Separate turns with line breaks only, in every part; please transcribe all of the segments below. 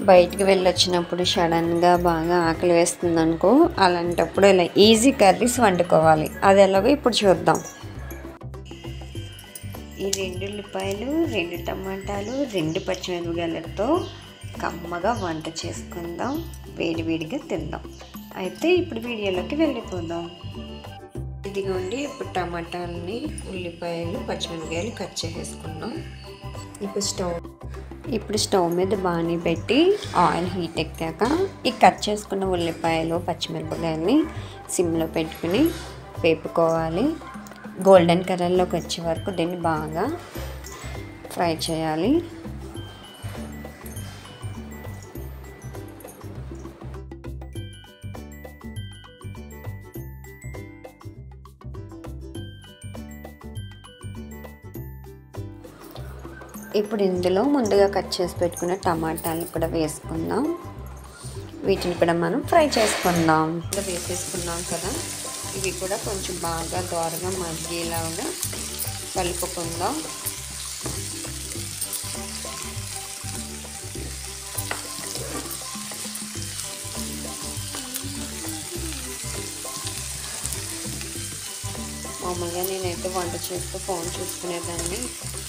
బయటికి వెళ్ళొచ్చినప్పుడు సడన్గా బాగా ఆకలి వేస్తుంది అనుకో, అలాంటప్పుడు ఇలా ఈజీ కర్రీస్ వండుకోవాలి. అది ఎలాగో ఇప్పుడు చూద్దాం. ఈ 2 ఉల్లిపాయలు, 2 టమాటాలు, 2 పచ్చిమిరపకాయలతో కమ్మగా వంట చేసుకుందాం, వేడివేడిగా తిందాం. అయితే ఇప్పుడు వీడియోలోకి వెళ్ళిపోదాం. ఇదిగోండి, ఇప్పుడు టమాటాలని, ఉల్లిపాయలు, పచ్చిమిరపకాయలు కట్ చేసేసుకున్నాం. ఇప్పుడు స్టవ్ మీద బాణీ పెట్టి ఆయిల్ హీట్ ఎక్కాక ఈ కట్ చేసుకున్న ఉల్లిపాయలు, పచ్చిమిరపకాయలని సిమ్లో పెట్టుకుని వేపుకోవాలి. గోల్డెన్ కలర్లోకి వచ్చే వరకు దీన్ని బాగా ఫ్రై చేయాలి. ఇప్పుడు ఇందులో ముందుగా కట్ చేసి పెట్టుకున్న టమాటాలు కూడా వేసుకుందాం. వీటిని కూడా మనం ఫ్రై చేసుకుందాం. వేసేసుకున్నాం కదా, ఇవి కూడా కొంచెం బాగా దోరగా మగ్గేలాగా కలుపుకుందాం. మామూలుగా నేనైతే వంట చేస్తూ ఫోన్ చూసుకునేదాన్ని,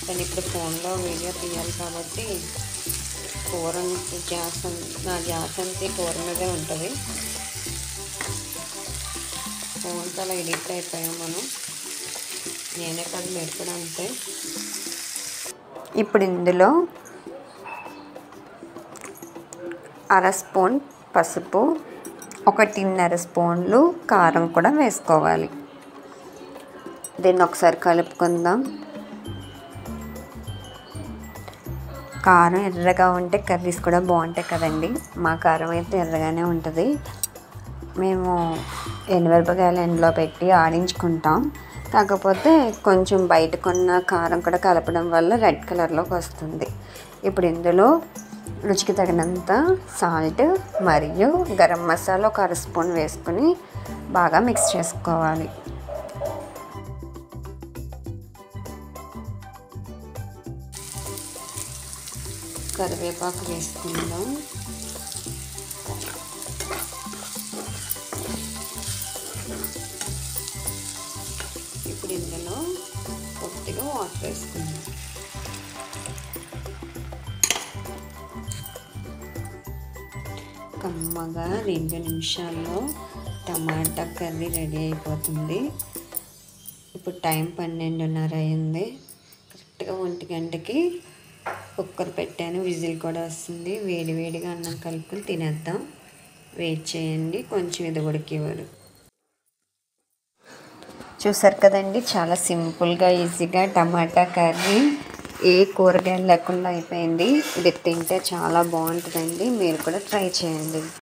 కానీ ఇప్పుడు ఫోన్లో వీడియో తీయాలి కాబట్టి నా ధ్యాస అంతే కూర మీదే ఉంటుంది. ఫోన్తో అలా ఎడిట్ అయిపోయాం మనం, నేనే కాదు మీరు కూడా అంతే. ఇప్పుడు ఇందులో 1/2 స్పూన్ పసుపు, 1.5 స్పూన్లు కారం కూడా వేసుకోవాలి. దీన్ని ఒకసారి కలుపుకుందాం. కారం ఎర్రగా ఉంటే కర్రీస్ కూడా బాగుంటాయి కదండి. మా కారం అయితే ఎర్రగానే ఉంటుంది. మేము ఎండుమిరపకాయలు ఎండలో పెట్టి ఆడించుకుంటాం. కాకపోతే కొంచెం బయట కొన్న కారం కూడా కలపడం వల్ల రెడ్ కలర్లోకి వస్తుంది. ఇప్పుడు ఇందులో రుచికి తగినంత సాల్ట్ మరియు గరం మసాలా 1/2 స్పూన్ వేసుకుని బాగా మిక్స్ చేసుకోవాలి. కరివేపాకు వేసుకుందాం. ఇప్పుడు ఇందులో కొద్దిగా వాటర్ వేసుకుందాం. కమ్మగా 2 నిమిషాల్లో టమాటా కర్రీ రెడీ అయిపోతుంది. ఇప్పుడు టైం 12:30 అయింది. కరెక్ట్గా 1 గంటకి కుక్కర్ పెట్టాను, విజిల్ కూడా వస్తుంది. వేడివేడిగా అన్నం కలుపుకొని తినేద్దాం. వెయిట్ చేయండి, కొంచెం ఇది ఉడికేవారు. చూసారు కదండి, చాలా సింపుల్గా ఈజీగా టమాటా కర్రీ ఏ కూరగాయలు లేకుండా అయిపోయింది. ఇది తింటే చాలా బాగుంటుందండి. మీరు కూడా ట్రై చేయండి.